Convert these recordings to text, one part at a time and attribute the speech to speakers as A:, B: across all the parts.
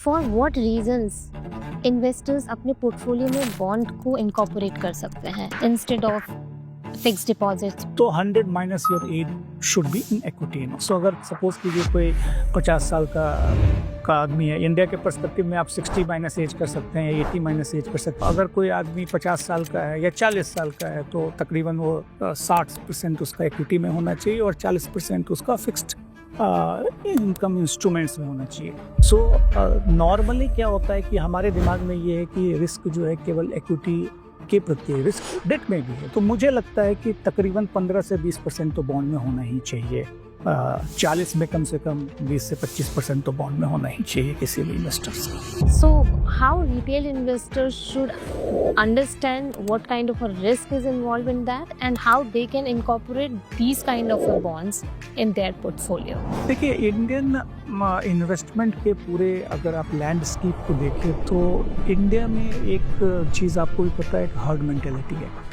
A: For what reasons investors अपने portfolio में bond को इनकॉर्पोरेट कर सकते हैं इंस्टेड ऑफ फिक्स्ड डिपॉजिट्स?
B: तो 100 minus your age should be in equity. So अगर सपोज कीजिए कोई 50 साल का आदमी है, इंडिया के पर्सपेक्टिव में आप 60 माइनस एज कर सकते हैं या 80 माइनस एज कर सकते हैं। अगर कोई आदमी 50 साल का है या 40 साल का है तो तकरीबन वो 60% उसका इक्विटी में होना चाहिए और 40% उसका फिक्स्ड इनकम इंस्ट्रूमेंट्स में होना चाहिए। सो नॉर्मली क्या होता है कि हमारे दिमाग में ये है कि रिस्क जो है केवल इक्विटी के प्रति, रिस्क डेट में भी है। तो मुझे लगता है कि तकरीबन 15 से 20% तो बॉन्ड में होना ही चाहिए। 40 में कम से कम 20 से 25% तो बॉन्ड में होना ही चाहिए किसी भी इन्वेस्टर्स का।
A: So how retail investors should understand what kind of a risk is involved in that and how they can incorporate these kind of bonds in their portfolio?
B: देखिए, इंडियन इन्वेस्टमेंट के पूरे अगर आप लैंडस्केप को देखें तो India में एक चीज़ आपको भी पता है, एक हर्ड मेंटेलिटी है।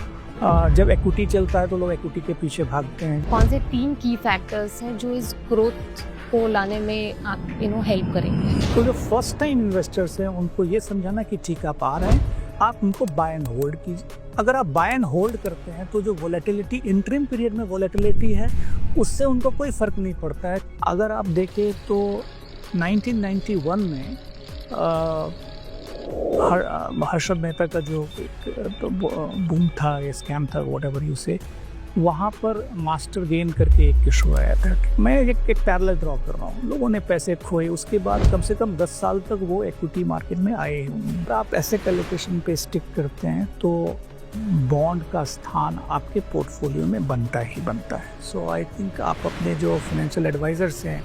B: जब इक्विटी चलता है तो लोग इक्विटी के पीछे भागते हैं।
A: कौन से 3 की फैक्टर्स हैं जो इस ग्रोथ को लाने में आप हेल्प करेंगे?
B: तो जो फर्स्ट टाइम इन्वेस्टर्स हैं उनको ये समझाना कि ठीक आप आ रहे हैं, आप उनको बाय एंड होल्ड कीजिए। अगर आप बाय एंड होल्ड करते हैं तो जो वोलेटिलिटी इंटरिम पीरियड में वोलेटिलिटी है उससे उनको कोई फ़र्क नहीं पड़ता है। अगर आप देखें तो 1991 में हर्षद मेहता का जो बूम था या स्कैम था, व्हाटएवर यू से, वहाँ पर मास्टर गेन करके एक इशू आया था। मैं एक पैरेलल ड्रॉ कर रहा हूँ, लोगों ने पैसे खोए, उसके बाद कम से कम 10 साल तक वो इक्विटी मार्केट में आए होंगे। आप एसेट एलोकेशन पे स्टिक करते हैं तो बॉन्ड का स्थान आपके पोर्टफोलियो में बनता ही बनता है। सो आई थिंक आप अपने जो फाइनेंशियल एडवाइजर्स हैं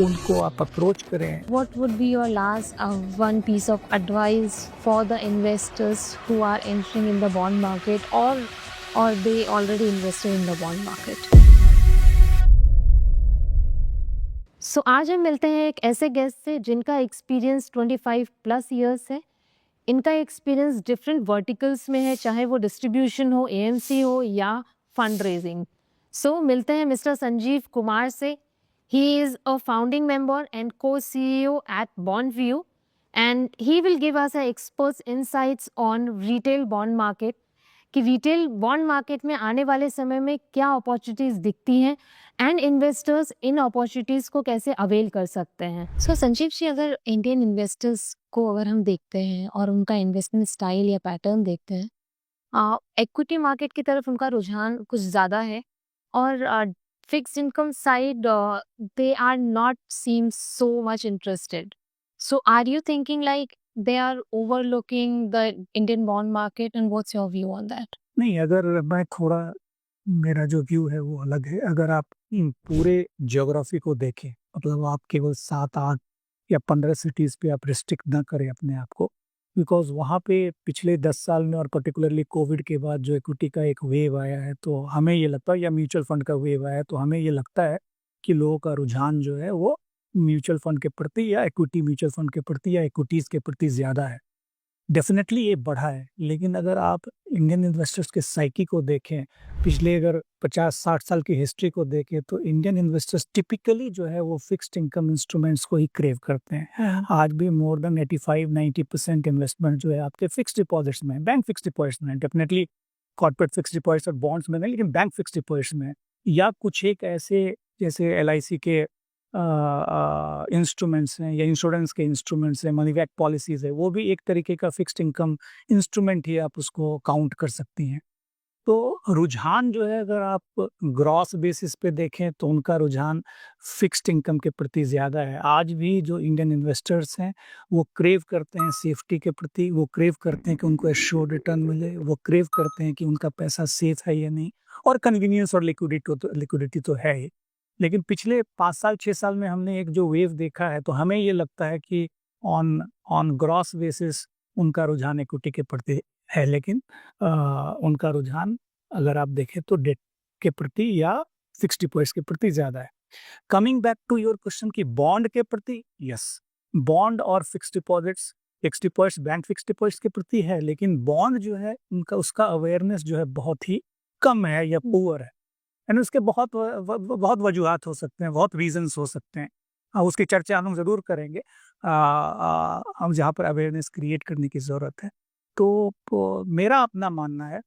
B: उनको आप अप्रोच करें।
A: What would be your last one piece of advice for the investors who are entering in the bond market or they already invested in the bond market? So आज हम मिलते हैं एक ऐसे गेस्ट से जिनका एक्सपीरियंस 25 प्लस ईयर्स है। इनका एक्सपीरियंस डिफरेंट वर्टिकल्स में है, चाहे वो डिस्ट्रीब्यूशन हो, एएमसी हो या फंड रेजिंग। सो मिलते हैं मिस्टर संजीव कुमार से। He is a founding member and co-CEO at BondView, and he will give us a expert's insights on retail bond market कि retail bond market में आने वाले समय में क्या opportunities दिखती हैं and investors इन opportunities को कैसे avail कर सकते हैं। So संजीव जी, अगर Indian investors को अगर हम देखते हैं और उनका investment style या pattern देखते हैं, equity market की तरफ उनका रुझान कुछ ज़्यादा है और fixed income side, they are not seem so much interested. So are you thinking like they are overlooking the Indian bond market, and what's your view on that?
B: नहीं, अगर मैं थोड़ा, मेरा जो व्यू है वो अलग है। अगर आप पूरे ज्योग्राफी को देखें, मतलब आप केवल 7, 8 या 15 सिटीज़ पे आप रिस्ट्रिक्ट ना करें अपने आप को, बिकॉज़ वहाँ पे पिछले 10 साल में और पर्टिकुलरली कोविड के बाद जो इक्विटी का एक वेव आया है, तो हमें ये लगता है, या म्यूचुअल फंड का वेव आया है, तो हमें ये लगता है कि लोगों का रुझान जो है वो म्यूचुअल फंड के प्रति या इक्विटी म्यूचुअल फंड के प्रति या इक्विटीज़ के प्रति ज़्यादा है। डेफ़िनेटली ये बढ़ा है, लेकिन अगर आप इंडियन इन्वेस्टर्स के साइकी को देखें, पिछले अगर 50-60 साल की हिस्ट्री को देखें, तो इंडियन इन्वेस्टर्स टिपिकली जो है वो फिक्स्ड इनकम इंस्ट्रूमेंट्स को ही क्रेव करते हैं। आज भी मोर देन 85-90% इन्वेस्टमेंट जो है आपके फिक्स्ड डिपॉजिट्स में है, बैंक फिक्स्ड डिपॉजिट्स में है। डेफ़िनेटली कॉर्पोरेट फिक्स्ड डिपॉजिट्स और बॉन्ड्स में नहीं, लेकिन बैंक फिक्स्ड डिपॉजिट्स में है। या कुछ एक ऐसे जैसे एलआईसी के इंस्ट्रूमेंट्स हैं या इंश्योरेंस के इंस्ट्रूमेंट्स हैं, मनी बैक पॉलिसीज़ है, वो भी एक तरीके का फिक्स्ड इनकम इंस्ट्रूमेंट ही आप उसको काउंट कर सकती हैं। तो रुझान जो है, अगर आप ग्रॉस बेसिस पे देखें तो उनका रुझान फिक्स्ड इनकम के प्रति ज़्यादा है। आज भी जो इंडियन इन्वेस्टर्स हैं वो क्रेव करते हैं सेफ्टी के प्रति, वो क्रेव करते हैं कि उनको एश्योर्ड रिटर्न मिले, वो क्रेव करते हैं कि उनका पैसा सेफ है या नहीं, और कन्वीनियंस और लिक्विडिटी तो है ही। लेकिन पिछले 5 साल 6 साल में हमने एक जो वेव देखा है, तो हमें ये लगता है कि ऑन ग्रॉस बेसिस उनका रुझान इक्विटी के प्रति है, लेकिन उनका रुझान अगर आप देखें तो डेट के प्रति या फिक्स्ड डिपॉजिट्स के प्रति ज़्यादा है। Coming back to your question कि बॉन्ड के प्रति, यस, बॉन्ड और fixed deposits bank fixed deposits के प्रति है, लेकिन बॉन्ड जो है उनका, उसका अवेयरनेस जो है बहुत ही कम है या पुअर है। एंड उसके बहुत वजूहात हो सकते हैं, बहुत रीजंस हो सकते हैं। उसकी चर्चा हम लोग ज़रूर करेंगे। हम जहाँ पर अवेयरनेस क्रिएट करने की ज़रूरत है। तो मेरा अपना मानना है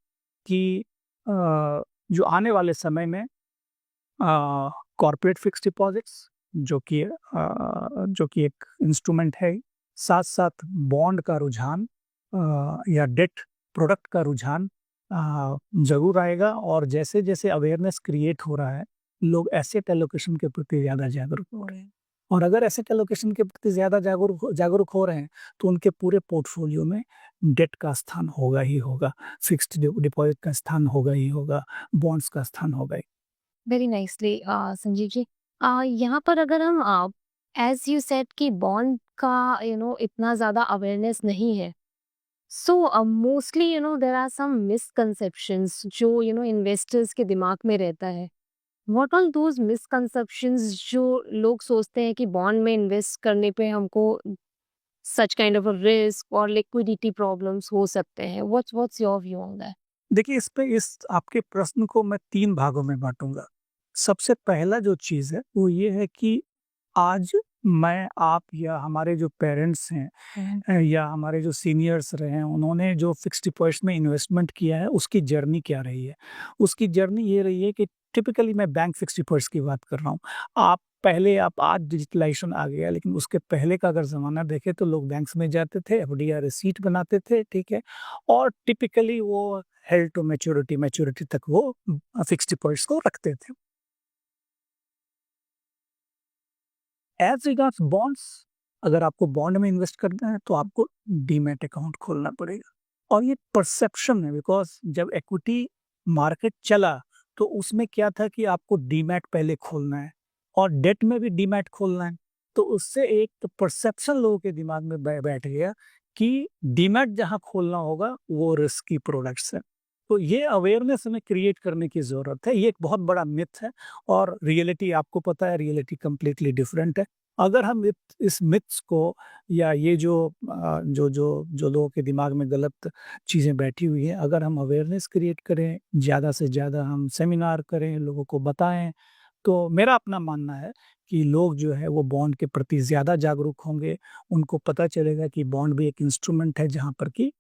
B: कि जो आने वाले समय में कॉर्पोरेट फिक्स्ड डिपॉजिट्स जो कि एक इंस्ट्रूमेंट है, साथ-साथ बॉन्ड का रुझान या डेट प्रोडक्ट का रुझान ज़रूर आएगा और जैसे-जैसे अवेयरनेस क्रिएट हो रहा है, लोग एसेट एलोकेशन के प्रति ज़्यादा जागरूक हो रहे हैं। और अगर एसेट एलोकेशन के प्रति ज़्यादा जागरूक हो रहे हैं, तो उनके पूरे पोर्टफोलियो में डेट का स्थान होगा ही होगा, फिक्स्ड डिपॉजिट का स्थान होगा ही होगा, बॉन्ड्स का स्थान होगा ही।
A: Very nicely Sanjeev ji. यहाँ पर अगर हम एज यू सेड कि बॉन्ड का इतना ज़्यादा अवेयरनेस नहीं है, so mostly there are some misconceptions जो इन्वेस्टर्स के दिमाग में रहता है। व्हाट आर दोज मिसकंसेप्शंस जो लोग सोचते हैं कि बॉन्ड में इन्वेस्ट करने पे हमको such kind of a risk और लिक्विडिटी प्रॉब्लम्स हो सकते हैं। What's your view on that?
B: देखिए, इस आपके प्रश्न को मैं 3 भागों में बाँटूँगा। सबसे पहला जो चीज़ है, वो ये है कि आज मैं, आप या हमारे जो पेरेंट्स हैं या हमारे जो सीनियर्स रहे हैं, उन्होंने जो फिक्स्ड डिपॉज़िट में इन्वेस्टमेंट किया है, उसकी जर्नी क्या रही है? उसकी जर्नी ये रही है कि टिपिकली मैं बैंक फिक्स्ड डिपॉज़िट की बात कर रहा हूँ। आप आज डिजिटलाइज़ेशन आ गया, लेकिन उसके पहले का अगर ज़माना देखें तो लोग बैंक्स में जाते थे, एफडी या रिसीट बनाते थे, ठीक है? और टिपिकली वो हेल्ड टू मैच्योरिटी तक वो फिक्स्ड डिपॉज़िट्स को रखते थे। एज़ रिगार्ड्स बॉन्ड्स, अगर आपको बॉन्ड में इन्वेस्ट करना है तो आपको डीमैट अकाउंट खोलना पड़ेगा। और ये परसेप्शन है, बिकॉज़ जब इक्विटी मार्केट चला तो उसमें क्या था कि आपको डीमैट पहले खोलना है और डेट में भी डीमैट खोलना है। तो उससे एक परसेप्शन लोगों के दिमाग में बैठ गया कि डीमैट जहाँ खोलना होगा वो रिस्की प्रोडक्ट्स है। तो ये अवेयरनेस हमें क्रिएट करने की ज़रूरत है। ये एक बहुत बड़ा मिथ है और रियलिटी, आपको पता है, रियलिटी कंप्लीटली डिफरेंट है। अगर हम इस मिथ्स को या ये जो लोगों के दिमाग में गलत चीज़ें बैठी हुई हैं, अगर हम अवेयरनेस क्रिएट करें, ज़्यादा से ज़्यादा हम सेमिनार करें, लोगों को बताएँ, तो मेरा अपना मानना है कि लोग जो है वो बॉन्ड के प्रति ज़्यादा जागरूक होंगे। उनको पता चलेगा कि बॉन्ड भी एक इंस्ट्रूमेंट है जहाँ पर कि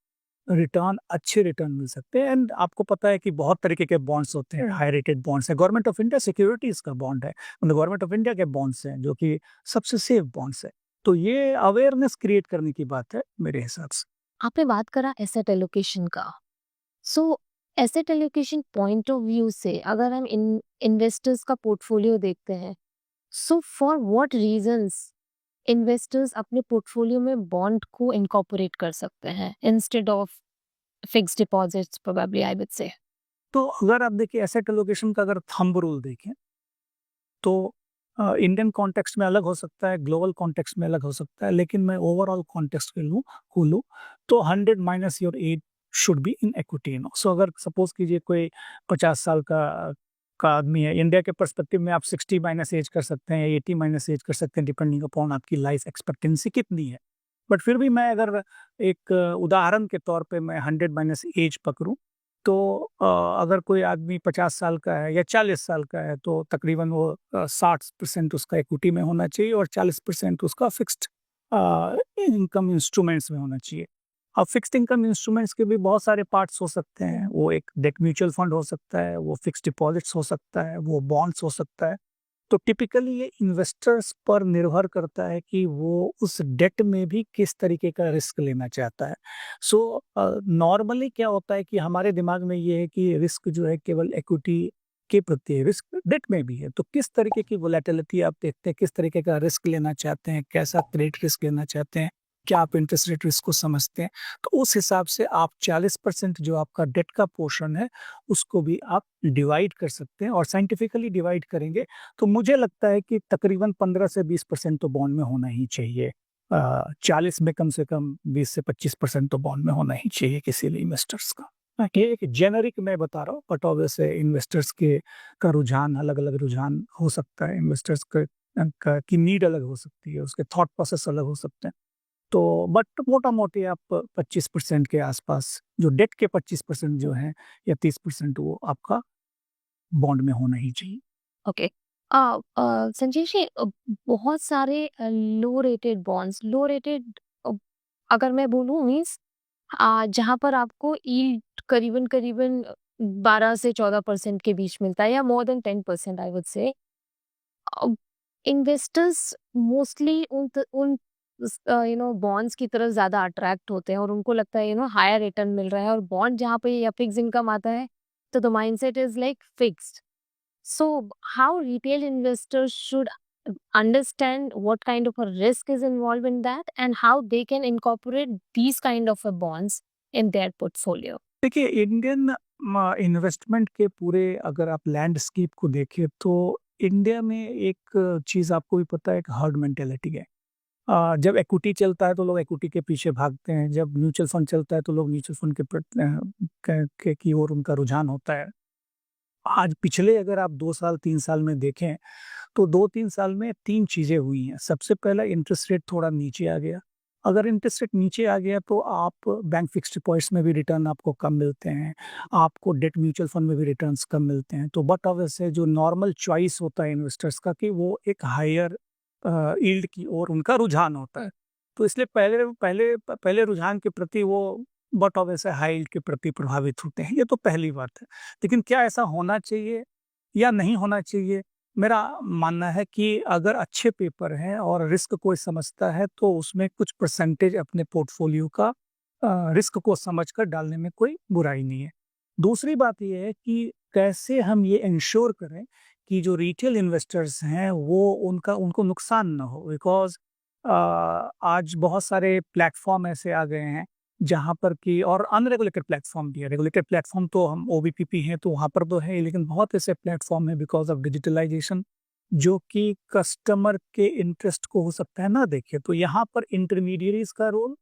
B: अच्छे रिटर्न मिल सकते हैं। एंड आपको पता है कि बहुत तरीके के बॉन्ड्स होते हैं, हाई रेटेड बॉन्ड्स हैं, गवर्नमेंट ऑफ इंडिया सिक्योरिटीज़ का बॉन्ड है, मतलब गवर्नमेंट ऑफ इंडिया के बॉन्ड्स हैं जो कि सबसे सेफ बॉन्ड्स हैं। तो ये अवेयरनेस क्रिएट करने की बात है मेरे हिसाब से।
A: आपने बात करा एसेट एलोकेशन का। So asset allocation point of view से अगर हम इन्वेस्टर्स का पोर्टफोलियो देखते हैं, so for what reasons investors अपने पोर्टफोलियो में बॉन्ड को इनकॉर्पोरेट कर सकते हैं instead of fixed deposits probably I would say?
B: तो अगर आप देखिए एसेट एलोकेशन का अगर थंब रूल देखें तो इंडियन कॉन्टेक्स्ट में अलग हो सकता है, ग्लोबल कॉन्टेक्स्ट में अलग हो सकता है, लेकिन मैं ओवरऑल कॉन्टेक्स्ट के को लूँ तो 100 minus your age should be in equity, so अगर सपोज कीजिए कोई 50 साल का आदमी है, इंडिया के पर्सपेक्टिव में आप 60 माइनस एज कर सकते हैं या 80 माइनस एज कर सकते हैं, डिपेंडिंग अपॉन आपकी लाइफ एक्सपेक्टेंसी कितनी है। बट फिर भी मैं अगर एक उदाहरण के तौर पे मैं 100 माइनस एज पकड़ूं तो अगर कोई आदमी 50 साल का है या 40 साल का है तो तकरीबन वो 60% उसका इक्विटी में होना चाहिए और 40% उसका फिक्स्ड इनकम इंस्ट्रूमेंट्स में होना चाहिए। अब फिक्स्ड इनकम इंस्ट्रूमेंट्स के भी बहुत सारे पार्ट्स हो सकते हैं, वो एक डेट म्यूचुअल फंड हो सकता है, वो फिक्स्ड डिपॉजिट्स हो सकता है, वो बॉन्ड्स हो सकता है। तो टिपिकली ये इन्वेस्टर्स पर निर्भर करता है कि वो उस डेट में भी किस तरीके का रिस्क लेना चाहता है। सो नॉर्मली क्या होता है कि हमारे दिमाग में ये है कि रिस्क जो है केवल इक्विटी के प्रति है, रिस्क डेट में भी है। तो किस तरीके की वोलेटिलिटी आप देखते हैं, किस तरीके का रिस्क लेना चाहते हैं, कैसा क्रेडिट रिस्क लेना चाहते हैं, क्या आप इंटरेस्ट रेट रिस्क को समझते हैं, तो उस हिसाब से आप 40% जो आपका डेट का पोर्शन है उसको भी आप डिवाइड कर सकते हैं और साइंटिफिकली डिवाइड करेंगे तो मुझे लगता है कि तकरीबन 15 से 20% तो बॉन्ड में होना ही चाहिए। 40 में कम से कम 20 से 25% तो बॉन्ड में होना ही चाहिए किसी भी इन्वेस्टर्स का। ये एक जेनरिक मैं बता रहा हूँ, बट ऑब्वियसली इन्वेस्टर्स के का रुझान अलग-अलग रुझान हो सकता है, इन्वेस्टर्स का की नीड अलग हो सकती है, उसके थॉट प्रोसेस अलग हो सकते हैं। तो बट मोटा-मोटी आप 25% के आसपास, जो डेट के 25% जो हैं या 30% वो आपका बॉन्ड में होना ही चाहिए।
A: ओके। संजय जी, बहुत सारे लो रेटेड बॉन्ड्स, लो रेटेड अगर मैं बोलूँ मीन्स जहाँ पर आपको यील्ड करीबन-करीबन 12 से 14% के बीच मिलता है या मोर देन 10% आई वुड से। इन्वेस्टर्स मोस्टली उन बॉन्ड्स की तरफ ज़्यादा अट्रैक्ट होते हैं और उनको लगता है हायर रिटर्न मिल रहा है, और बॉन्ड जहाँ पे या फिक्स इनकम आता है तो the mindset is like fixed. So, how retail investors should understand what kind of a risk is involved in that and how they can incorporate these kind of a bonds in their portfolio?
B: देखिए, Indian investment के पूरे अगर आप landscape को देखें तो India में एक चीज़ आपको भी पता है, एक हर्ड मेंटालिटी है। जब इक्विटी चलता है तो लोग इक्विटी के पीछे भागते हैं, जब म्यूचुअल फंड चलता है तो लोग म्यूचुअल फंड की ओर उनका रुझान होता है। आज पिछले अगर आप 2 साल 3 साल में देखें तो 2-3 साल में 3 चीज़ें हुई हैं। सबसे पहला, इंटरेस्ट रेट थोड़ा नीचे आ गया। अगर इंटरेस्ट रेट नीचे आ गया तो आप बैंक फिक्स्ड डिपॉज़िट्स में भी रिटर्न आपको कम मिलते हैं, आपको डेट म्यूचुअल फंड में भी रिटर्न्स कम मिलते हैं। तो बट ऑब्वियसली जो नॉर्मल चॉइस होता है इन्वेस्टर्स का कि वो एक हायर यील्ड की ओर उनका रुझान होता है। तो इसलिए पहले रुझान के प्रति वो बट ऑब्वियसली हाई यील्ड के प्रति प्रभावित होते हैं। ये तो पहली बात है। लेकिन क्या ऐसा होना चाहिए या नहीं होना चाहिए? मेरा मानना है कि अगर अच्छे पेपर हैं और रिस्क कोई समझता है तो उसमें कुछ परसेंटेज अपने पोर्टफोलियो का रिस्क को समझकर डालने में कोई बुराई नहीं है। दूसरी बात ये है कि कैसे हम ये इंश्योर करें कि जो रिटेल इन्वेस्टर्स हैं वो उनको नुकसान ना हो, बिकॉज़ आज बहुत सारे प्लेटफ़ॉर्म ऐसे आ गए हैं जहाँ पर कि, और अनरेगुलेटेड प्लेटफ़ॉर्म भी है। रेगुलेटेड प्लेटफ़ॉर्म तो हम ओबीपीपी हैं तो वहाँ पर तो है ही, लेकिन बहुत ऐसे प्लेटफ़ॉर्म हैं बिकॉज़ ऑफ डिजिटलाइज़ेशन जो कि कस्टमर के इंटरेस्ट को हो सकता है ना देखे। तो यहाँ पर इंटरमीडिएरीज़ का रोल,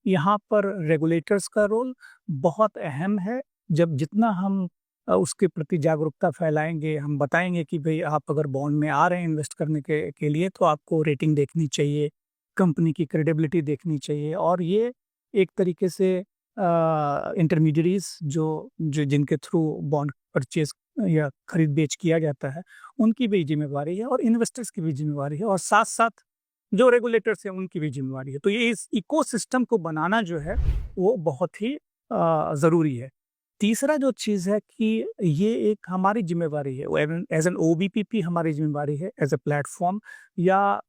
B: यहाँ पर रेगुलेटर्स का रोल बहुत अहम है। जब जितना हम उसके प्रति जागरूकता फैलाएँगे, हम बताएँगे कि भई आप अगर बॉन्ड में आ रहे हैं इन्वेस्ट करने के लिए तो आपको रेटिंग देखनी चाहिए, कंपनी की क्रेडिबिलिटी देखनी चाहिए, और ये एक तरीके से इंटरमीडिएरीज़ जो जिनके थ्रू बॉन्ड परचेज़ या खरीद-बेच किया जाता है, उनकी भी ज़िम्मेवारी है और इन्वेस्टर्स की भी ज़िम्मेवारी है, और साथ-साथ जो रेगुलेटर्स हैं उनकी भी ज़िम्मेवारी है। तो ये इस इकोसिस्टम को बनाना जो है वो बहुत ही ज़रूरी है। तीसरा जो चीज़ है कि ये एक हमारी ज़िम्मेवारी है, वो एज़ एन ओबीपीपी हमारी ज़िम्मेवारी है, एज़ अ प्लेटफ़ॉर्म, या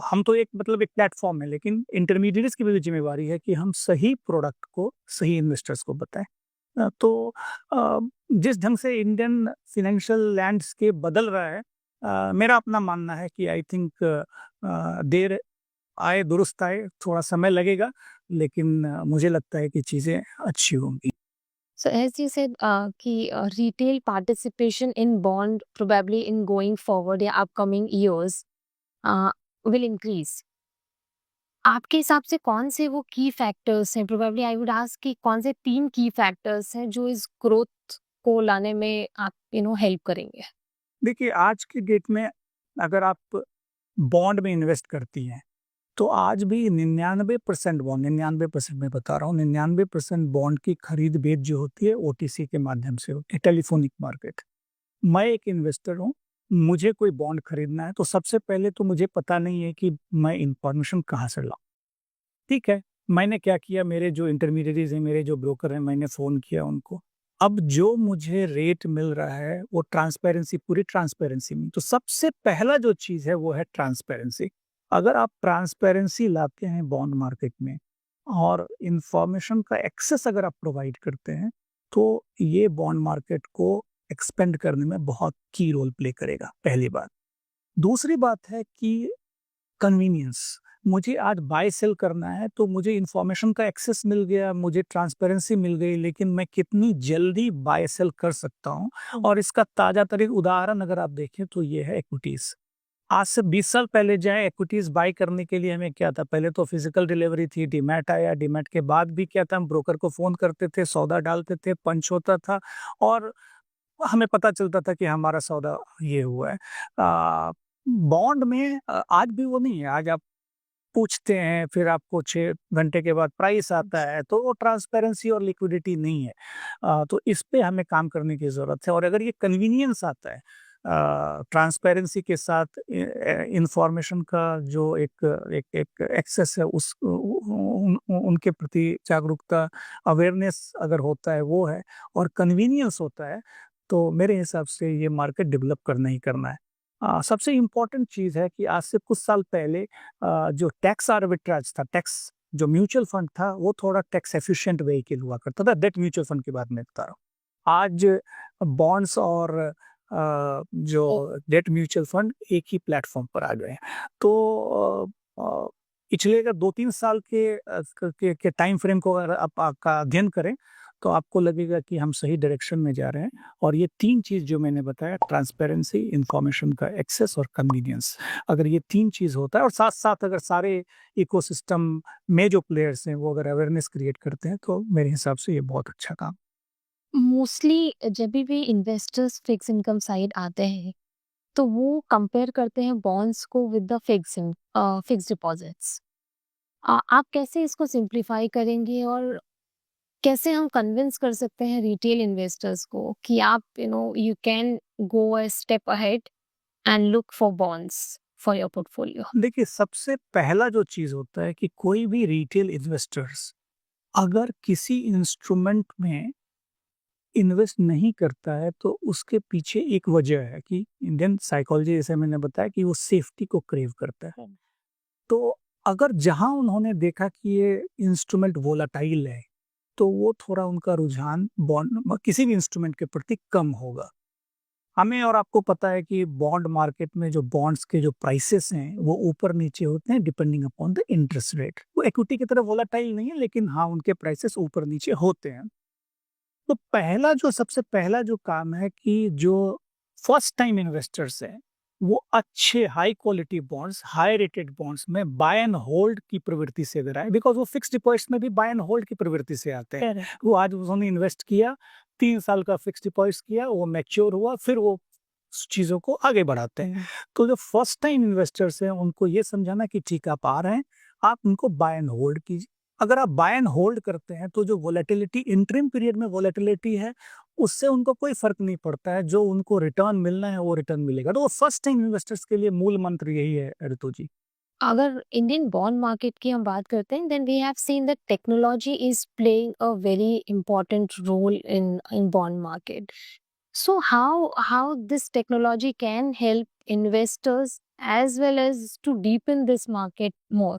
B: हम तो एक मतलब एक प्लेटफ़ॉर्म है, लेकिन इंटरमीडिएट्स की भी ज़िम्मेवारी है कि हम सही प्रोडक्ट को सही इन्वेस्टर्स को बताएँ। तो जिस ढंग से इंडियन फ़ाइनेंशियल लैंडस्केप बदल रहा है, मेरा अपना मानना है कि आई थिंक देर आए दुरुस्त आए, थोड़ा समय लगेगा, लेकिन मुझे लगता है कि चीज़ें अच्छी होंगी।
A: So, as you said, retail participation in bond probably in going forward या upcoming years will increase. आपके हिसाब से कौन से वो की फैक्टर्स हैं, प्रोबेबली आई वुड आस्क कि कौन से 3 की फैक्टर्स हैं जो इस ग्रोथ को लाने में आप हेल्प करेंगे?
B: देखिए, आज की डेट में अगर आप बॉन्ड में इन्वेस्ट करती हैं, तो आज भी 99% बॉन्ड, 99% मैं बता रहा हूँ, 99% बॉन्ड की खरीद-बेच जो होती है ओटीसी के माध्यम से होती है, टेलीफोनिक मार्केट। मैं एक इन्वेस्टर हूँ, मुझे कोई बॉन्ड खरीदना है तो सबसे पहले तो मुझे पता नहीं है कि मैं इन्फॉर्मेशन कहाँ से लाऊँ। ठीक है, मैंने क्या किया, मेरे जो इंटरमीडिएरीज़ हैं, मेरे जो ब्रोकर हैं, मैंने फ़ोन किया उनको। अब जो मुझे रेट मिल रहा है वो ट्रांसपेरेंसी, पूरी ट्रांसपेरेंसी में, तो सबसे पहला जो चीज़ है वो है ट्रांसपेरेंसी। अगर आप ट्रांसपेरेंसी लाते हैं बॉन्ड मार्केट में और इन्फॉर्मेशन का एक्सेस अगर आप प्रोवाइड करते हैं, तो ये बॉन्ड मार्केट को एक्सपेंड करने में बहुत की रोल प्ले करेगा, पहली बात। दूसरी बात है कि कन्वीनियंस, मुझे आज बाय सेल करना है तो मुझे इन्फॉर्मेशन का एक्सेस मिल गया, मुझे ट्रांसपेरेंसी मिल गई, लेकिन मैं कितनी जल्दी बाय सेल कर सकता हूँ, और इसका ताज़ा तरीन उदाहरण अगर आप देखें तो ये है इक्विटीज़। आज से 20 साल पहले जाएँ इक्विटीज़ बाय करने के लिए, हमें क्या था, पहले तो फिजिकल डिलीवरी थी, डीमैट आया, डीमैट के बाद भी क्या था, हम ब्रोकर को फ़ोन करते थे, सौदा डालते थे, पंच होता था और हमें पता चलता था कि हमारा सौदा ये हुआ है। बॉन्ड में आज भी वो नहीं है, आज आप पूछते हैं, फिर आपको 6 घंटे के बाद प्राइस आता है, तो वो ट्रांसपेरेंसी और लिक्विडिटी नहीं है। तो इस पे हमें काम करने की ज़रूरत है, और अगर ये कन्वीनियंस आता है, ट्रांसपेरेंसी के साथ इंफॉर्मेशन का जो एक एक एक एक्सेस है उनके प्रति जागरूकता, अवेयरनेस अगर होता है वो है, और कन्वीनियंस होता है, तो मेरे हिसाब से ये मार्केट डेवलप करना ही करना है। सबसे इम्पोर्टेंट चीज़ है कि आज से कुछ साल पहले जो टैक्स आर्बिट्राज था, टैक्स जो म्यूचुअल फंड था, वो थोड़ा टैक्स एफिशिएंट व्हीकल हुआ करता था। डेट म्यूचुअल फंड की बात मैं बता रहा हूँ। आज बॉन्ड्स और जो डेट म्यूचुअल फंड एक ही प्लेटफॉर्म पर आ गए हैं। तो पिछले अगर 2-3 साल के टाइम फ्रेम को अगर आप का अध्ययन करें, तो आपको लगेगा कि हम सही डायरेक्शन में जा रहे हैं। और ये 3 चीज़ जो मैंने बताया, ट्रांसपेरेंसी, इंफॉर्मेशन का एक्सेस और कन्वीनियंस, अगर ये 3 चीज़ होता है और साथ-साथ अगर सारे इकोसिस्टम में जो प्लेयर्स हैं वो अगर अवेयरनेस क्रिएट करते हैं, तो मेरे हिसाब से ये बहुत अच्छा काम।
A: मोस्टली जब भी इन्वेस्टर्स फिक्स इनकम साइड आते हैं तो वो कंपेयर करते हैं बॉन्ड्स को विद द फिक्स डिपॉजिट्स। आप कैसे इसको सिंप्लीफाई करेंगे और कैसे हम कन्विंस कर सकते हैं रिटेल इन्वेस्टर्स को कि आप you can go a step ahead and look for bonds for your portfolio?
B: देखिए, सबसे पहला जो चीज़ होता है कि कोई भी रिटेल इन्वेस्टर्स अगर किसी इंस्ट्रूमेंट में इन्वेस्ट नहीं करता है, तो उसके पीछे एक वजह है कि इंडियन साइकोलॉजी, जैसे मैंने बताया, कि वो सेफ्टी को क्रेव करता है। तो अगर जहां उन्होंने देखा कि ये इंस्ट्रूमेंट वोलाटाइल है, तो वो थोड़ा उनका रुझान बॉन्ड, किसी भी इंस्ट्रूमेंट के प्रति कम होगा। हमें और आपको पता है कि बॉन्ड मार्केट में जो बॉन्ड्स के जो प्राइसेस हैं वो ऊपर नीचे होते हैं depending upon the interest rate. वो इक्विटी की तरह वोलाटाइल नहीं है, लेकिन हाँ, उनके प्राइसेस ऊपर नीचे होते हैं। तो सबसे पहला जो काम है कि जो फर्स्ट टाइम इन्वेस्टर्स हैं, वो अच्छे high quality bonds, high rated bonds में बाय एंड होल्ड की प्रवृत्ति से इधर आए, बिकॉज वो फिक्स डिपॉजिट में भी बाय एंड होल्ड की प्रवृत्ति से आते हैं।
A: Correct.
B: वो आज उन्होंने इन्वेस्ट किया, 3 साल का फिक्स डिपॉजिट किया, वो मैच्योर हुआ, फिर वो चीजों को आगे बढ़ाते हैं। तो जो फर्स्ट टाइम इन्वेस्टर्स हैं, उनको ये समझाना कि ठीक, आप आ रहे हैं, आप उनको बाय एंड होल्ड कीजिए। अगर आप बाय एंड होल्ड करते हैं, तो जो वोलेटिलिटी इंटरिम पीरियड में वोलेटिलिटी है, उससे उनको कोई फर्क नहीं पड़ता है। जो उनको रिटर्न मिलना है वो रिटर्न मिलेगा। तो वो फर्स्ट टाइम इन्वेस्टर्स के लिए मूल मंत्र यही है, ऋतु जी।
A: अगर इंडियन बॉन्ड मार्केट की हम बात करते हैं, then we have seen that technology is playing a very important role in bond market. So how this technology can help investors as well as to deepen this market more?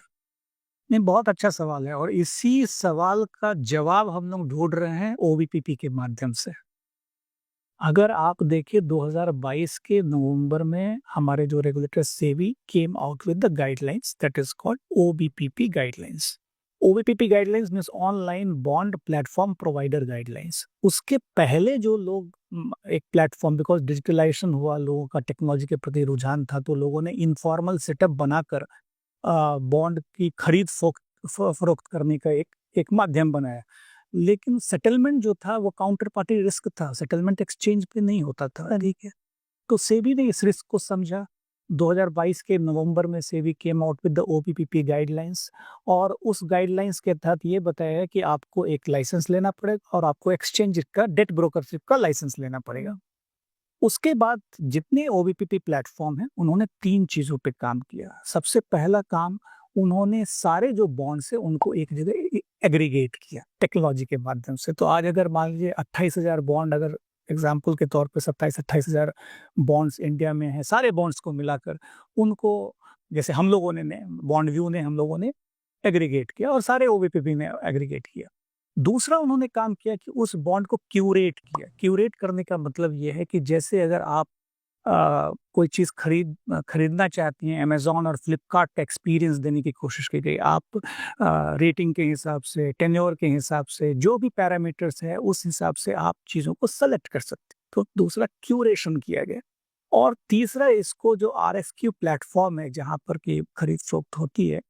B: नहीं, बहुत अच्छा सवाल है, और इसी सवाल का जवाब हम लोग ढूंढ रहे हैं ओबीपीपी के माध्यम से। अगर आप देखिए, 2022 के नवंबर में हमारे जो regulator SEBI came out with the guidelines, that is called OBPP guidelines. OBPP guidelines means online bond platform provider guidelines. उसके पहले जो लोग एक प्लेटफॉर्म, बिकॉज डिजिटलाइजेशन हुआ, लोगों का टेक्नोलॉजी के प्रति रुझान था, तो लोगों ने इनफॉर्मल सेटअप बनाकर बॉन्ड की खरीद फरोख्त करने का एक एक माध्यम बनाया। लेकिन सेटलमेंट जो था वो काउंटर पार्टी रिस्क था, सेटलमेंट एक्सचेंज पे नहीं होता था, ठीक है। तो सेबी ने इस रिस्क को समझा। 2022 के नवंबर में SEBI came out with the OPPP guidelines, और उस गाइडलाइंस के तहत ये बताया है कि आपको एक लाइसेंस लेना पड़ेगा और आपको एक्सचेंज का, डेट ब्रोकरशिप का लाइसेंस लेना पड़ेगा। उसके बाद जितने ओबीपीपी प्लेटफॉर्म हैं, उन्होंने 3 चीजों पे काम किया। सबसे पहला काम, उन्होंने सारे जो बॉन्ड्स है उनको एक जगह एग्रीगेट किया टेक्नोलॉजी के माध्यम से। तो आज अगर मान लीजिए 28,000 बॉन्ड, अगर एग्जाम्पल के तौर पे 27-28,000 बॉन्ड्स इंडिया में हैं, सारे बॉन्ड्स को मिलाकर उनको, जैसे हम लोगों ने बॉन्ड व्यू ने, हम लोगों ने एग्रीगेट किया और सारे ओबीपीपी ने एग्रीगेट किया। दूसरा उन्होंने काम किया कि उस बॉन्ड को क्यूरेट किया। क्यूरेट करने का मतलब ये है कि जैसे अगर आप कोई चीज़ खरीदना चाहती हैं, अमेज़न और फ्लिपकार्ट का एक्सपीरियंस देने की कोशिश की गई। आप रेटिंग के हिसाब से, टेन्योर के हिसाब से, जो भी पैरामीटर्स है, उस हिसाब से आप चीज़ों को सेलेक्ट कर सकते हैं। तो दूसरा क्यूरेशन किया गया। और तीसरा, इसको जो आरएफक्यू प्लेटफॉर्म है जहाँ पर कि खरीद फरोख्त होती है,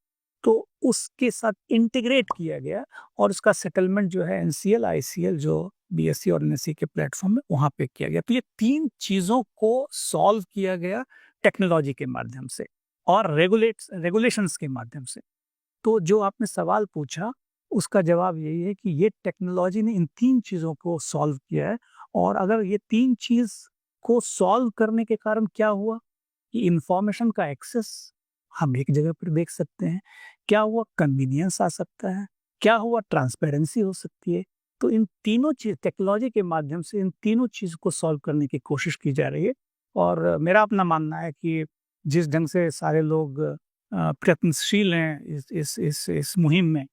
B: तो उसके साथ इंटीग्रेट किया गया, और उसका सेटलमेंट जो है एनसीएल, आईसीएल, जो बीएसई और एनएसई के प्लेटफॉर्म में, वहां पे किया गया। तो ये 3 चीजों को सॉल्व किया गया टेक्नोलॉजी के माध्यम से और रेगुलेशंस के माध्यम से। तो जो आपने सवाल पूछा, उसका जवाब यही है कि ये टेक्नोलॉजी ने इन 3 चीजों को सॉल्व किया है। और अगर ये 3 चीज को सॉल्व करने के कारण क्या हुआ कि इंफॉर्मेशन का एक्सेस हम एक जगह पर देख सकते हैं, क्या हुआ कन्वीनियंस आ सकता है, क्या हुआ ट्रांसपेरेंसी हो सकती है। तो इन तीनों चीज टेक्नोलॉजी के माध्यम से इन तीनों चीज को सॉल्व करने की कोशिश की जा रही है। और मेरा अपना मानना है कि जिस ढंग से सारे लोग प्रयत्नशील हैं इस मुहिम में,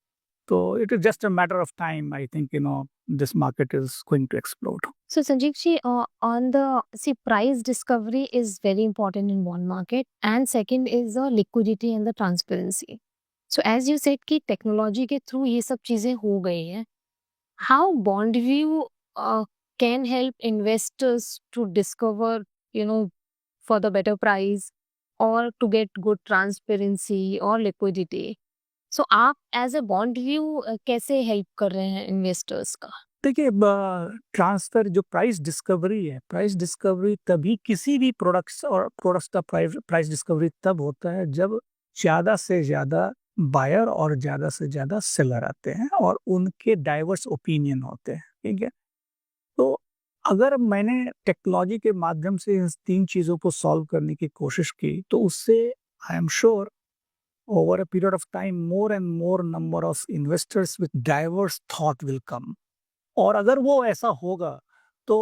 B: तो it is just a matter of time. I think this market is going to explode.
A: So Sanjeev ji, on the price discovery is very important in bond market, and second is the liquidity and the transparency. So as you said कि technology के through ये सब चीजें हो गई हैं, how BondView can help investors to discover, for the better price or to get good transparency or liquidity. So आप as a BondView कैसे हेल्प कर रहे हैं इन्वेस्टर्स का?
B: देखिए, ट्रांसफर जो प्राइस डिस्कवरी है, प्राइस डिस्कवरी तभी किसी भी प्रोडक्ट्स का प्राइस डिस्कवरी तब होता है जब ज़्यादा से ज़्यादा बायर और ज़्यादा से ज़्यादा सेलर आते हैं और उनके डाइवर्स ओपिनियन होते हैं, ठीक है। तो अगर मैंने टेक्नोलॉजी के माध्यम से इन तीन चीज़ों को सॉल्व करने की कोशिश की, तो उससे I am sure over a period of time more and more number of investors with diverse thought will come. और अगर वो ऐसा होगा तो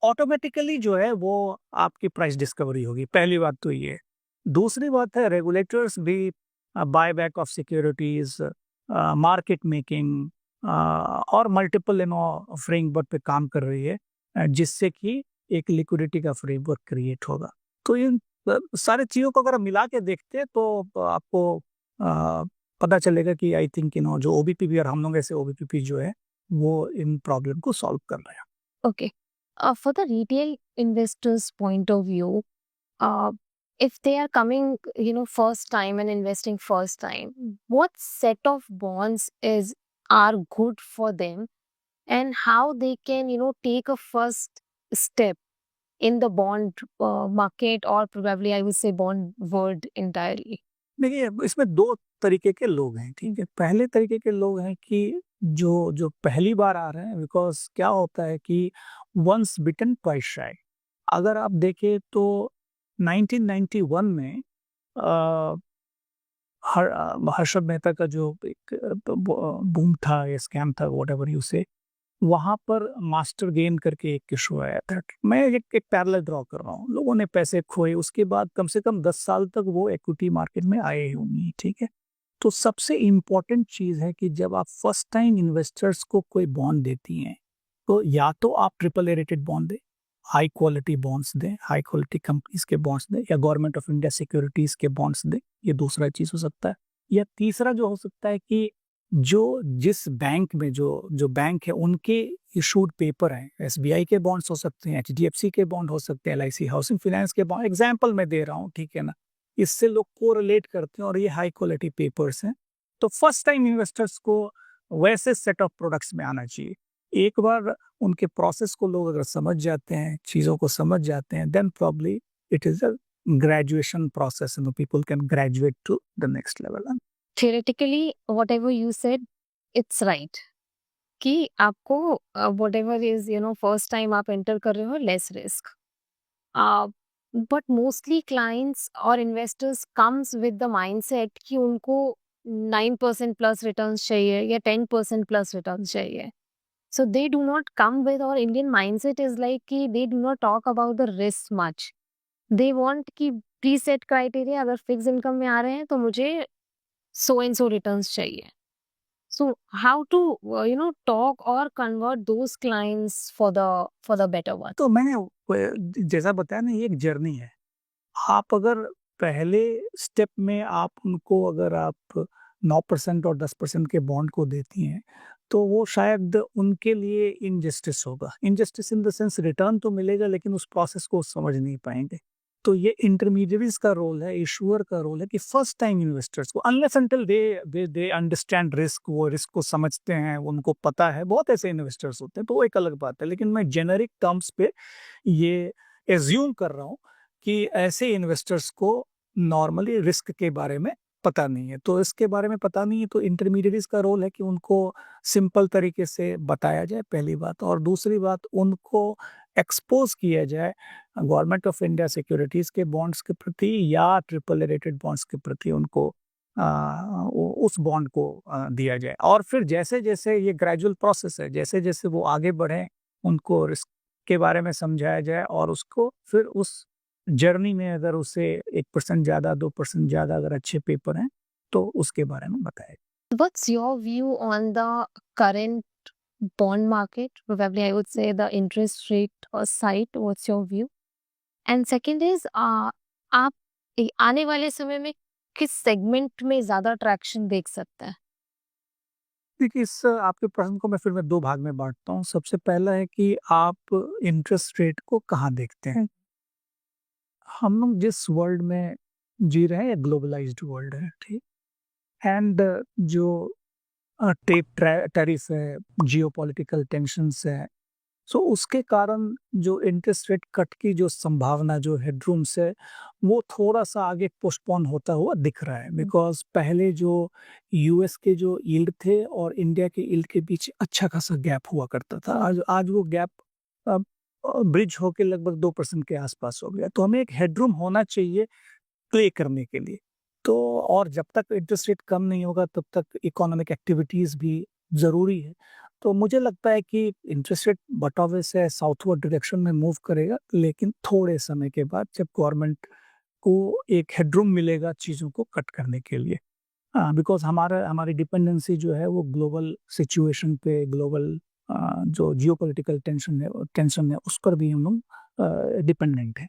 B: ऑटोमेटिकली जो है वो आपकी प्राइस डिस्कवरी होगी। पहली बात तो ये। दूसरी बात है रेगुलेटर्स भी buy back of securities, market making और मल्टीपल फ्रेमवर्क पे काम कर रही है, जिससे कि एक लिक्विडिटी का फ्रेमवर्क क्रिएट होगा। तो इन सारे चीज़ों को अगर मिला के देखते हैं तो आपको पता चलेगा कि आई थिंक जो ओबीपीपी और हम लोग ऐसे ओबीपीपी जो है वो इन प्रॉब्लम को सॉल्व कर रहे हैं।
A: Okay. For the retail investors' point of view, if they are coming, first time and investing first time, what set of bonds are good for them, and how they can, take a first step in the bond market, or probably I would say bond world entirely?
B: देखिए, इसमें दो तरीके के लोग हैं, ठीक है। पहले तरीके के लोग हैं कि जो पहली बार आ रहे हैं, बिकॉज क्या होता है कि वंस बिटन ट्वाइस शाय। अगर आप देखें तो 1991 में हर्षद मेहता का जो एक बूम था या स्कैम था, व्हाटएवर यू से, वहां पर मास्टर गेम करके एक इशू आया था। मैं एक पैरेलल ड्रॉ कर रहा हूँ। लोगों ने पैसे खोए, उसके बाद कम से कम 10 साल तक वो इक्विटी मार्केट में आए ही होंगे, ठीक है। तो सबसे इम्पोर्टेंट चीज है कि जब आप फर्स्ट टाइम इन्वेस्टर्स को कोई बॉन्ड देती हैं, तो या तो आप ट्रिपल ए रेटेड बॉन्ड दें, हाई क्वालिटी बॉन्ड्स दें, हाई क्वालिटी कंपनीज के बॉन्ड्स दें, या गवर्नमेंट ऑफ इंडिया सिक्योरिटीज के बॉन्ड्स दें। ये दूसरा चीज हो सकता है। या तीसरा जो हो सकता है कि जिस बैंक में जो बैंक है उनके इशूड पेपर हैं, एसबीआई के बॉन्ड्स हो सकते हैं, एचडीएफसी के बॉन्ड हो सकते हैं, एलआईसी हाउसिंग फाइनेंस के बॉन्ड, एग्जाम्पल मैं दे रहा हूँ, ठीक है ना। इससे लोग कोरिलेट करते हैं और ये हाई क्वालिटी पेपर्स हैं। तो फर्स्ट टाइम इन्वेस्टर्स को वैसे सेट ऑफ प्रोडक्ट्स में आना चाहिए। एक बार उनके प्रोसेस को लोग अगर समझ जाते हैं, चीज़ों को समझ जाते हैं, then probably it is a graduation process and people can graduate to the next level.
A: Theoretically, whatever you said, it's right. कि आपको whatever is, first time आप enter कर रहे हो, less risk. But mostly clients और investors comes with the mindset कि उनको 9% plus returns चाहिए या 10% plus returns चाहिए. So they do not come with, or Indian mindset is like कि they do not talk about the risk much. They want कि preset criteria, अगर fixed income में आ रहे हैं तो मुझे so and so returns चाहिए. So how to talk or convert those clients for the better one?
B: तो मैंने जैसा बताया ना, ये एक जर्नी है। आप अगर पहले स्टेप में आप उनको अगर आप 9% और 10% के बॉन्ड को देती हैं, तो वो शायद उनके लिए इनजस्टिस होगा। Injustice in the sense return तो मिलेगा लेकिन उस प्रोसेस को समझ नहीं पाएंगे। तो ये इंटरमीडिएरीज का रोल है, इशूअर का रोल है कि फर्स्ट टाइम इन्वेस्टर्स को unless until they understand risk, वो रिस्क को समझते हैं, उनको पता है। बहुत ऐसे इन्वेस्टर्स होते हैं, तो वो एक अलग बात है। लेकिन मैं जेनेरिक टर्म्स पे ये एज्यूम कर रहा हूँ कि ऐसे इन्वेस्टर्स को नॉर्मली रिस्क के बारे में पता नहीं है। तो इसके बारे में पता नहीं है, तो इंटरमीडिएरीज़ का रोल है कि उनको सिंपल तरीके से बताया जाए, पहली बात। और दूसरी बात, उनको एक्सपोज़ किया जाए गवर्नमेंट ऑफ इंडिया सिक्योरिटीज़ के बॉन्ड्स के प्रति या ट्रिपल ए रेटेड बॉन्ड्स के प्रति उनको उस बॉन्ड को दिया जाए। और फिर जैसे-जैसे ये ग्रेजुअल प्रोसेस है, जैसे-जैसे वो आगे बढ़ें, उनको रिस्क के बारे में समझाया जाए और उसको फिर उस जर्नी में अगर उसे 1% ज़्यादा, 2% ज़्यादा अगर अच्छे पेपर हैं, तो उसके बारे में बताया जाए।
A: What's your view on the current bond market? Probably I would say the interest rate side. What's your view? And second is आप आने वाले समय में किस सेगमेंट में ज्यादा ट्रैक्शन देख सकते हैं?
B: देखिए, इस आपके प्रश्न को मैं 2 भाग में बाँटता हूँ। सबसे पहला है कि आप इंटरेस्ट रेट को कहाँ देखते हैं? हम लोग जिस वर्ल्ड में जी रहे हैं, ये ग्लोबलाइज़्ड वर्ल्ड है, ठीक? एंड जो टैरिफ है, जियोपॉलिटिकल टेंशन्स है, सो उसके कारण जो इंटरेस्ट रेट कट की जो संभावना, जो हेडरूम्स है, वो थोड़ा-सा आगे पोस्टपोन होता हुआ दिख रहा है। बिकॉज़ पहले जो यूएस के जो यील्ड थे और इंडिया के यील्ड के बीच अच्छा खासा गैप हुआ करता था। आज आज वो गैप ब्रिज होके लगभग 2% के आसपास हो गया। तो हमें एक हेडरूम होना चाहिए प्ले करने के लिए। तो और जब तक इंटरेस्ट रेट कम नहीं होगा, तब तक इकोनॉमिक एक्टिविटीज़ भी ज़रूरी है। तो मुझे लगता है कि इंटरेस्ट रेट बटोवे से साउथवर्ड डायरेक्शन में मूव करेगा, लेकिन थोड़े समय के बाद जब गवर्नमेंट को एक हेडरूम मिलेगा चीज़ों को कट करने के लिए। बिकॉज़ हमारी डिपेंडेंसी जो है वो ग्लोबल सिचुएशन पे, ग्लोबल जो जियोपॉलिटिकल टेंशन है उस पर भी हम लोग डिपेंडेंट हैं।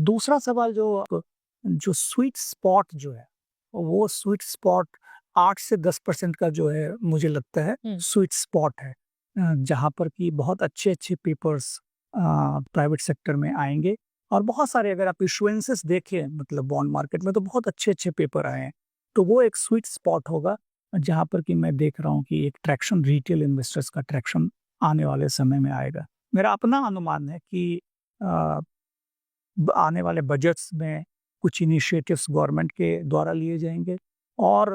B: दूसरा सवाल जो स्वीट स्पॉट जो है, वो स्वीट स्पॉट 8 से 10% का जो है, मुझे लगता है स्वीट स्पॉट है, जहाँ पर कि बहुत अच्छे-अच्छे पेपर्स प्राइवेट सेक्टर में आएँगे और बहुत सारे अगर आप इश्यूएंसेस देखें मतलब बॉन्ड मार्केट में तो बहुत अच्छे-अच्छे पेपर आए हैं। तो वो एक स्वीट स्पॉट होगा, जहाँ पर कि मैं देख रहा हूँ कि एक ट्रैक्शन रिटेल इन्वेस्टर्स का ट्रैक्शन आने वाले समय में आएगा। मेरा अपना अनुमान है कि अ आने वाले बजट्स में कुछ इनिशिएटिव्स गवर्नमेंट के द्वारा लिए जाएँगे और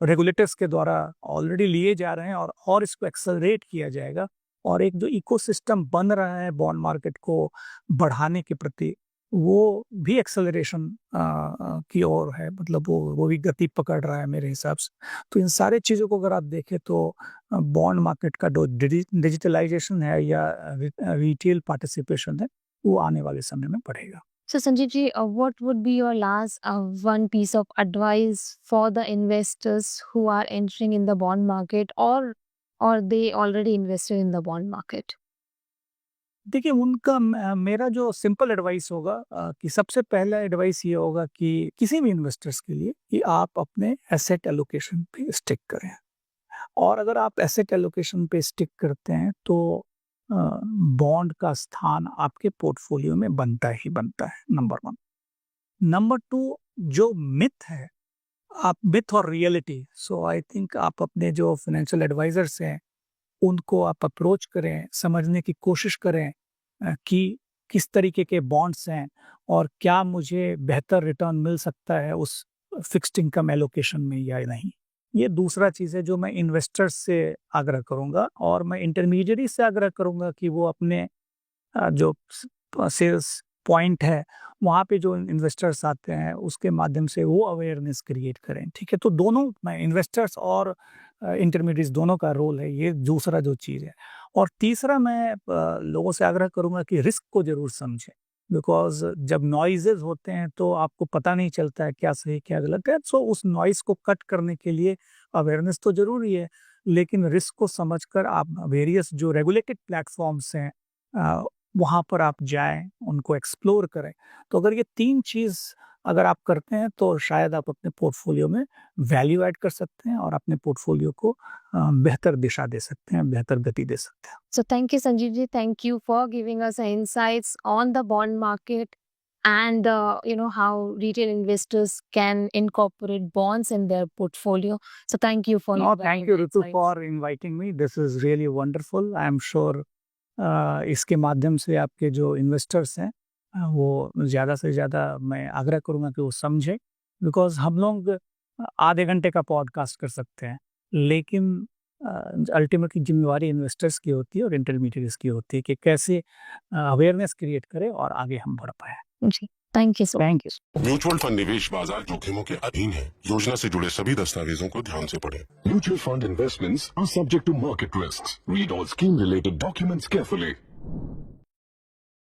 B: रेगुलेटर्स के द्वारा ऑलरेडी लिए जा रहे हैं और इसको एक्सेलरेट किया जाएगा और एक जो इकोसिस्टम बन रहा है बॉन्ड मार्केट को बढ़ाने के प्रति, वो भी एक्सेलरेशन की ओर है, मतलब वो भी गति पकड़ रहा है मेरे हिसाब से। तो इन सारी चीज़ों को अगर आप देखें तो बॉन्ड मार्केट का जो डिजिटलाइजेशन है या रिटेल पार्टिसिपेशन है, वो आने वाले समय में बढ़ेगा।
A: So Sanjeev ji, what would be your last one piece of advice for the investors who are entering in the bond market or they already invested in the bond market?
B: देखिए, मेरा जो सिंपल एडवाइस होगा कि सबसे पहला advice ये होगा कि किसी भी इन्वेस्टर्स के लिए कि आप अपने एसेट एलोकेशन पे स्टिक करें और अगर आप एसेट एलोकेशन पे स्टिक करते हैं तो बॉन्ड का स्थान आपके पोर्टफोलियो में बनता ही बनता है, नंबर 1। नंबर 2, जो मिथ है, आप मिथ और रियलिटी, सो आई थिंक आप अपने जो फाइनेंशियल एडवाइजर्स हैं उनको आप अप्रोच करें, समझने की कोशिश करें कि किस तरीके के बॉन्ड्स हैं और क्या मुझे बेहतर रिटर्न मिल सकता है उस फिक्स्ड इनकम एलोकेशन में या नहीं। ये दूसरा चीज़ है जो मैं इन्वेस्टर्स से आग्रह करूँगा और मैं इंटरमीडिएरी से आग्रह करूँगा कि वो अपने जो सेल्स पॉइंट है, वहाँ पे जो इन्वेस्टर्स आते हैं उसके माध्यम से वो अवेयरनेस क्रिएट करें, ठीक है? तो दोनों मैं इन्वेस्टर्स और इंटरमीडिएट्स दोनों का रोल है, ये दूसरा जो चीज़ है। और तीसरा मैं लोगों से आग्रह करूँगा कि रिस्क को ज़रूर समझें, बिकॉज़ जब नॉइज़ेज़ होते हैं तो आपको पता नहीं चलता है क्या सही क्या गलत है, सो उस नॉइज़ को कट करने के लिए अवेयरनेस तो ज़रूरी है, लेकिन रिस्क को समझकर आप वेरियस जो रेगुलेटेड प्लेटफ़ॉर्म्स हैं वहाँ पर आप जाएँ, उनको एक्सप्लोर करें। तो अगर ये 3 चीज़ अगर आप करते हैं तो शायद आप अपने पोर्टफोलियो में वैल्यू ऐड कर सकते हैं और अपने पोर्टफोलियो को बेहतर दिशा दे सकते हैं, बेहतर गति दे सकते हैं।
A: So thank you Sanjeev ji, thank you for giving us insights on the bond market and how retail investors can incorporate bonds in their portfolio. So thank you for
B: No,
A: your
B: thank you
A: valuable
B: Ritu
A: insights.
B: for inviting me. This is really wonderful. I am sure इसके माध्यम से आपके जो investors हैं वो ज़्यादा से ज़्यादा मैं आग्रह करूँगा कि वो समझें बिकॉज हम लोग आधे घंटे का पॉडकास्ट कर सकते हैं, लेकिन अल्टीमेटली जिम्मेवारी इन्वेस्टर्स की होती है और इंटरमीडिएट्स की होती है कि कैसे अवेयरनेस क्रिएट करें और आगे हम बढ़ पाए।
A: जी, thank you so
B: thank you.
C: Mutual fund निवेश बाजार जोखिमों के अधीन है। योजना से जुड़े सभी दस्तावेजों को ध्यान से पढ़ें।
D: Mutual fund investments are subject to market risks. Read all scheme related documents carefully.